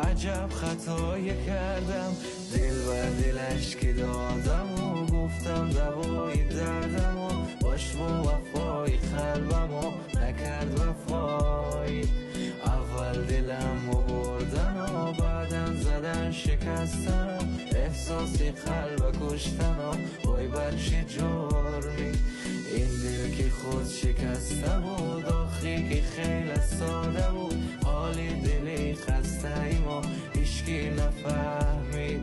عجب خطایی کردم، دل بر دلش که دادم و گفتم دوای دردم و باش با وفای قلبم و نکرد وفای. اول دلم و بردن و بعدم زدن شکستن، احساسی قلب کشتن و وای بر چه جرمی. این دل که خود شکسته بود، آخی که خیلی ساده بود، حالی دلی خسته ایم و هیچکی نفهمید.